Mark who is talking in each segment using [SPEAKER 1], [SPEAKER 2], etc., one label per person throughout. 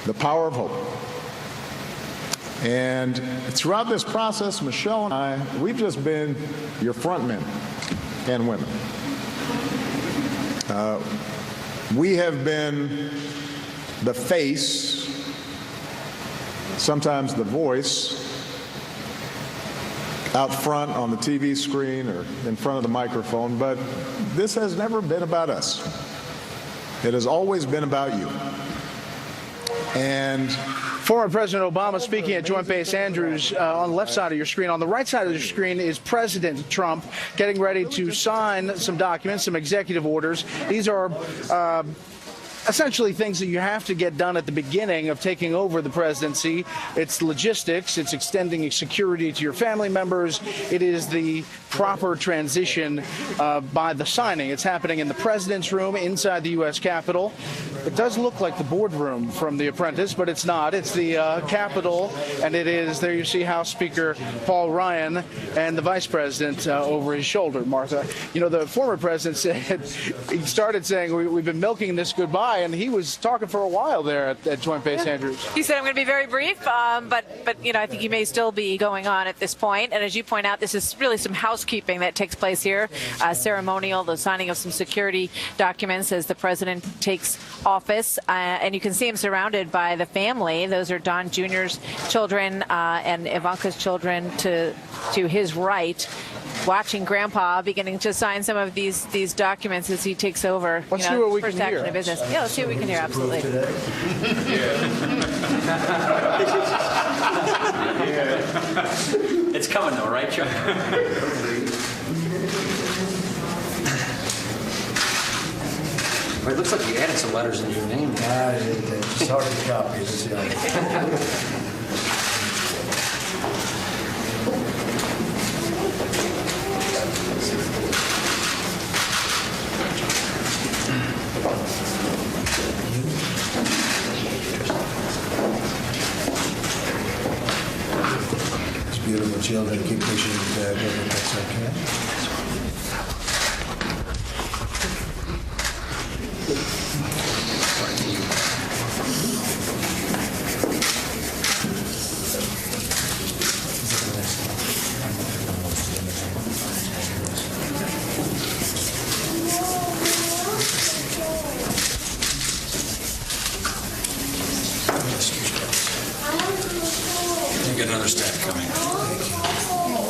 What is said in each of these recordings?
[SPEAKER 1] the power of hope. And throughout this process, Michelle and I, we've just been your front men and women. We have been the face, sometimes the voice, out front on the TV screen or in front of the microphone, but this has never been about us. It has always been about you. And
[SPEAKER 2] former President Obama speaking at Joint Base Andrews on the left side of your screen. On the right side of your screen is President Trump getting ready to sign some documents, some executive orders. These are essentially things that you have to get done at the beginning of taking over the presidency. It's logistics, it's extending security to your family members, it is the proper transition by the signing. It's happening in the president's room inside the U.S. Capitol. It does look like the boardroom from The Apprentice, but it's not. It's the Capitol, and it is, there you see House Speaker Paul Ryan and the Vice President over his shoulder, Martha. You know, the former president said, he started saying, we've been milking this goodbye, and he was talking for a while there at Joint Base Andrews.
[SPEAKER 3] He said, I'm going to be very brief, but you know, I think you may still be going on at this point. And as you point out, this is really some housekeeping that takes place here. Ceremonial, the signing of some security documents as the president takes office. And you can see him surrounded by the family. Those are Don Jr.'s children and Ivanka's children to his right, watching Grandpa beginning to sign some of these documents as he takes over.
[SPEAKER 2] Let's see what we
[SPEAKER 3] first
[SPEAKER 2] can
[SPEAKER 3] action
[SPEAKER 2] hear.
[SPEAKER 3] of business. Yeah, let's see what we can hear. Absolutely.
[SPEAKER 4] It's coming though, right, Chuck? It looks like you added some letters in your name.
[SPEAKER 5] It's hard to copy. It's beautiful children. Keep pushing it back over. That's okay.
[SPEAKER 4] Get another stack coming.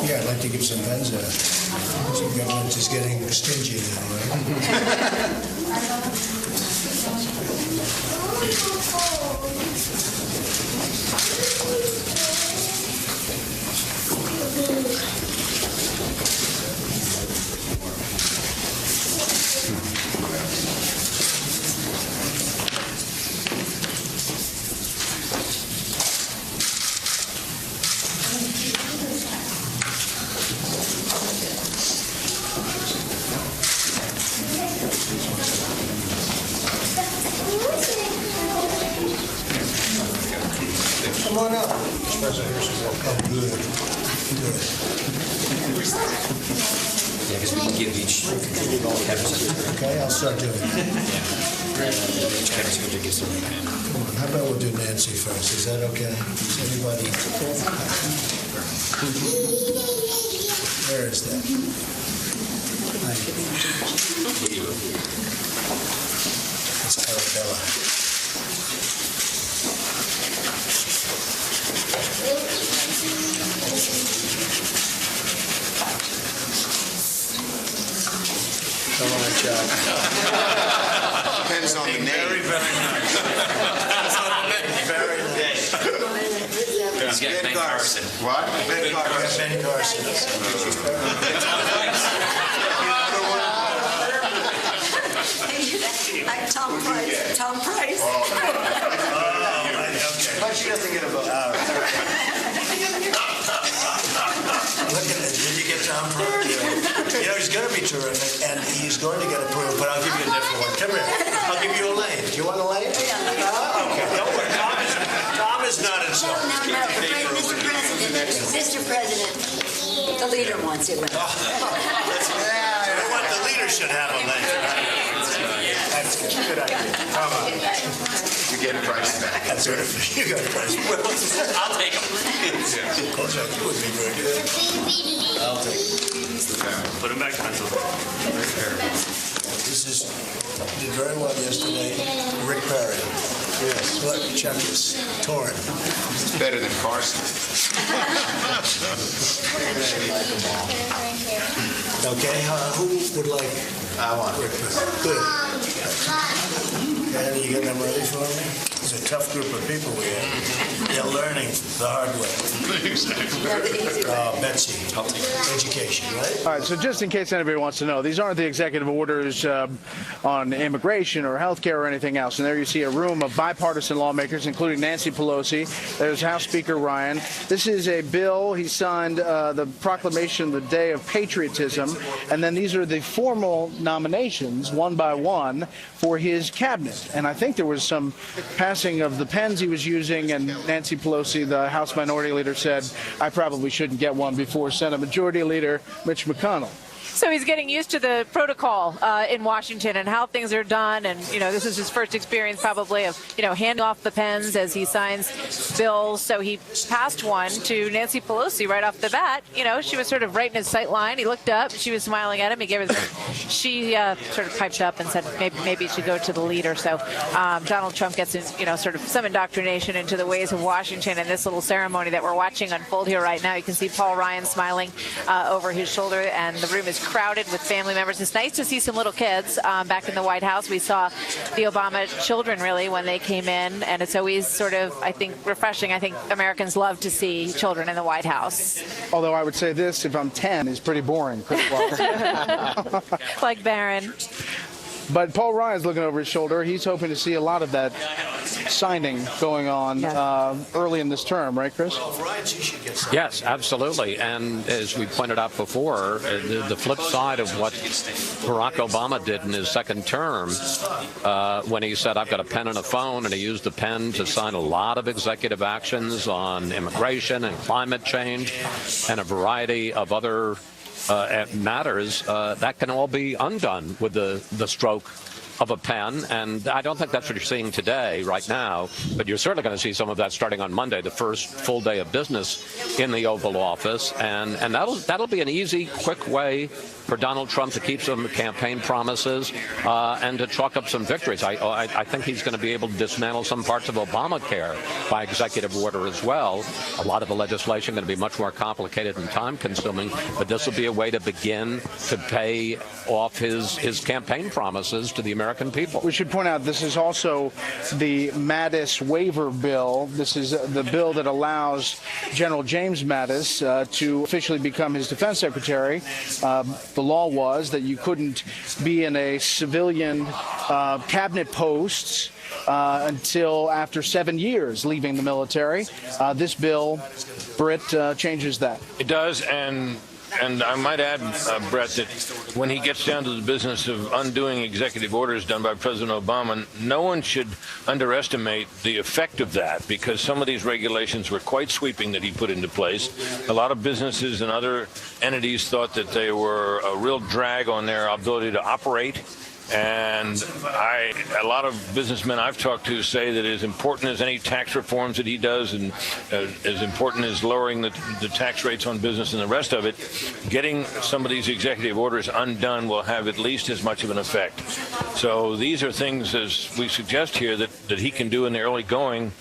[SPEAKER 5] Yeah, I'd like to give some Benza. Some government is getting stingy Come on up. Oh, good. Good.
[SPEAKER 4] Yeah, because we can give each
[SPEAKER 5] Okay, I'll start doing it.
[SPEAKER 4] each Kevin's going to give something.
[SPEAKER 5] How about we'll do Nancy first? Is that okay? Is anybody? Where is that? It's Arabella. Come on, Chuck.
[SPEAKER 6] Depends on the name.
[SPEAKER 4] Very, very nice. Depends on the name. Very nice. He's got Ben Carson.
[SPEAKER 6] What? Ben Carson.
[SPEAKER 5] Ben Carson.
[SPEAKER 7] Like Tom Price. Tom Price.
[SPEAKER 6] But she doesn't get a vote.
[SPEAKER 5] Look at it. Did you get Tom Price? You know, he's going to be terrific, and he's going to get approved, but I'll give you a different one. Come here. I'll give you a lane. Do you want a lane? Okay. Don't worry. Tom is not in
[SPEAKER 7] No, Mr. President. Mr. President. The leader wants it.
[SPEAKER 5] I want the leader should have a lane. That's good. Good idea. Come on.
[SPEAKER 4] You get a price back.
[SPEAKER 5] That's good. You got a price.
[SPEAKER 4] I'll take them.
[SPEAKER 5] Coach, you would be very good. I'll take it.
[SPEAKER 8] Put him back, pencil.
[SPEAKER 5] This did very well yesterday. Rick Perry. Yes. Look, check this. Torn.
[SPEAKER 4] It's better than Carson.
[SPEAKER 5] Okay, who would like?
[SPEAKER 4] I want
[SPEAKER 5] Rick Perry. Good. And you got them ready for me? It's a tough group of people we have. They're learning the hard way. Betsy, education, right?
[SPEAKER 2] All right, so just in case anybody wants to know, these aren't the executive orders on immigration or health care or anything else. And there you see a room of bipartisan lawmakers, including Nancy Pelosi. There's House Speaker Ryan. This is a bill. He signed the proclamation, the Day of Patriotism. And then these are the formal nominations, one by one, for his cabinet. And I think there was some passing of the pens he was using, and Nancy Pelosi, the House Minority Leader, said, I probably shouldn't get one before Senate Majority Leader Mitch McConnell.
[SPEAKER 3] So he's getting used to the protocol in Washington and how things are done. And, this is his first experience probably of, handing off the pens as he signs bills. So he passed one to Nancy Pelosi right off the bat. She was sort of right in his sight line. He looked up. She was smiling at him. He gave her she sort of piped up and said maybe he should go to the leader. So Donald Trump gets, sort of some indoctrination into the ways of Washington in this little ceremony that we're watching unfold here right now. You can see Paul Ryan smiling over his shoulder, and the room is crowded with family members. It's nice to see some little kids back in the White House. We saw the Obama children really when they came in, and it's always sort of, I think, refreshing. I think Americans love to see children in the White House.
[SPEAKER 2] Although I would say this, if I'm 10, is pretty boring.
[SPEAKER 3] Like Barron.
[SPEAKER 2] But Paul Ryan's looking over his shoulder. He's hoping to see a lot of that signing going on early in this term, right, Chris?
[SPEAKER 9] Yes, absolutely. And as we pointed out before, the flip side of what Barack Obama did in his second term, when he said, I've got a pen and a phone, and he used the pen to sign a lot of executive actions on immigration and climate change and a variety of other matters, that can all be undone with the stroke of a pen, and I don't think that's what you're seeing today, right now, but you're certainly going to see some of that starting on Monday, the first full day of business in the Oval Office, and that'll be an easy, quick way for Donald Trump to keep some campaign promises and to chalk up some victories. I think he's going to be able to dismantle some parts of Obamacare by executive order as well. A lot of the legislation going to be much more complicated and time-consuming, but this will be a way to begin to pay off his campaign promises to the American people.
[SPEAKER 2] We should point out this is also the Mattis waiver bill. This is the bill that allows General James Mattis to officially become his defense secretary. The law was that you couldn't be in a civilian cabinet post until after 7 years leaving the military. This bill, Britt, changes that.
[SPEAKER 8] It does, and I might add, Brett, that when he gets down to the business of undoing executive orders done by President Obama, no one should underestimate the effect of that, because some of these regulations were quite sweeping that he put into place. A lot of businesses and other entities thought that they were a real drag on their ability to operate. And a lot of businessmen I've talked to say that as important as any tax reforms that he does, and as important as lowering the tax rates on business and the rest of it, getting some of these executive orders undone will have at least as much of an effect. So these are things, as we suggest here, that he can do in the early going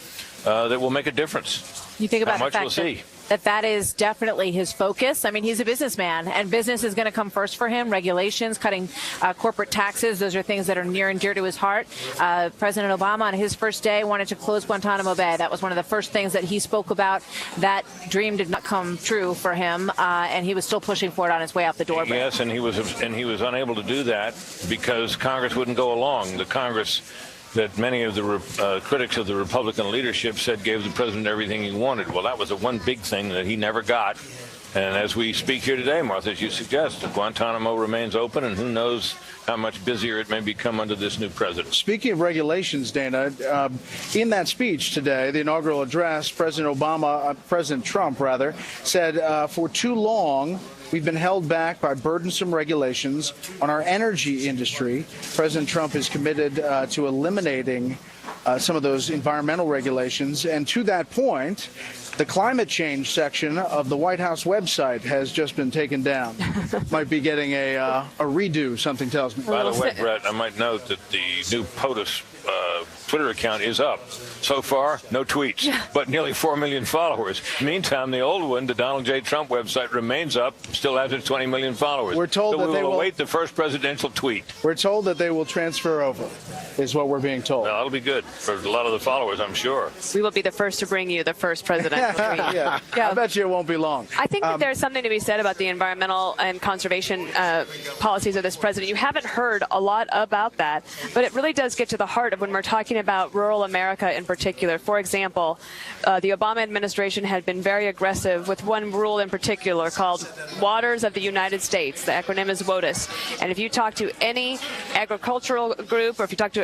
[SPEAKER 8] that will make a difference.
[SPEAKER 3] You think about
[SPEAKER 8] how much
[SPEAKER 3] the
[SPEAKER 8] we'll
[SPEAKER 3] fact
[SPEAKER 8] see.
[SPEAKER 3] that is definitely his focus. I mean, he's a businessman, and business is going to come first for him. Regulations, cutting corporate taxes, those are things that are near and dear to his heart. President Obama, on his first day, wanted to close Guantanamo Bay. That was one of the first things that he spoke about. That dream did not come true for him, and he was still pushing for it on his way out the door.
[SPEAKER 8] Yes, and he was unable to do that because Congress wouldn't go along. The Congress that many of the critics of the Republican leadership said gave the president everything he wanted. Well, that was the one big thing that he never got. And as we speak here today, Martha, as you suggest, Guantanamo remains open, and who knows how much busier it may become under this new president.
[SPEAKER 2] Speaking of regulations, Dana, in that speech today, the inaugural address, President Trump, said for too long, We've been held back by burdensome regulations on our energy industry. President Trump is committed to eliminating some of those environmental regulations. And to that point, the climate change section of the White House website has just been taken down. Might be getting a redo, something tells me.
[SPEAKER 8] By the way, Brett, I might note that the new POTUS Twitter account is up. So far, no tweets, but nearly 4 million followers. Meantime, the old one, the Donald J. Trump website, remains up, still has its 20 million followers.
[SPEAKER 2] We're told that
[SPEAKER 8] we
[SPEAKER 2] they
[SPEAKER 8] will
[SPEAKER 2] will
[SPEAKER 8] await the first presidential tweet.
[SPEAKER 2] We're told that they will transfer over, is what we're being told.
[SPEAKER 8] Well, that'll be good for a lot of the followers, I'm sure.
[SPEAKER 10] We will be the first to bring you the first presidential tweet.
[SPEAKER 2] Yeah. I bet you it won't be long.
[SPEAKER 10] I think that there's something to be said about the environmental and conservation policies of this president. You haven't heard a lot about that, but it really does get to the heart of when we're talking about rural America in particular. For example, the Obama administration had been very aggressive with one rule in particular called Waters of the United States. The acronym is WOTUS. And if you talk to any agricultural group, or if you talk to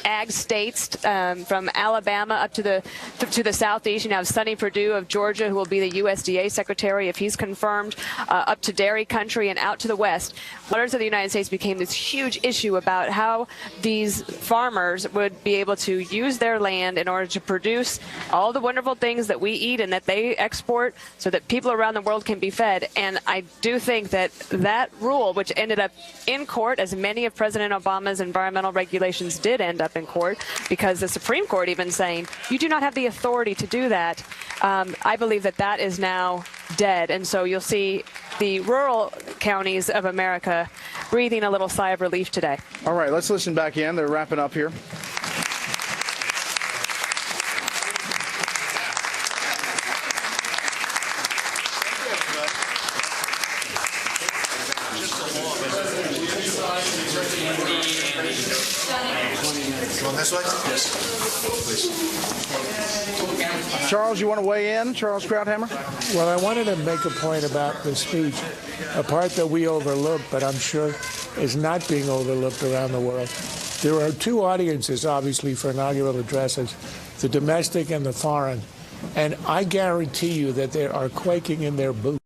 [SPEAKER 10] ag states from Alabama up to the southeast, you have Sonny Perdue of Georgia, who will be the USDA secretary if he's confirmed, up to dairy country and out to the west. Waters of the United States became this huge issue about how these farmers would be able to use their land in order to produce all the wonderful things that we eat and that they export so that people around the world can be fed. And I do think that that rule, which ended up in court, as many of President Obama's environmental regulations did end up in court, because the Supreme Court even saying you do not have the authority to do that, I believe that that is now dead. And so you'll see the rural counties of America breathing a little sigh of relief today.
[SPEAKER 2] All right, let's listen back in. They're wrapping up here.
[SPEAKER 5] Going this way? Yes. Please.
[SPEAKER 2] Charles, you want to weigh in? Charles Krauthammer?
[SPEAKER 11] Well, I wanted to make a point about the speech, a part that we overlooked, but I'm sure is not being overlooked around the world. There are two audiences, obviously, for inaugural addresses, the domestic and the foreign. And I guarantee you that they are quaking in their boots.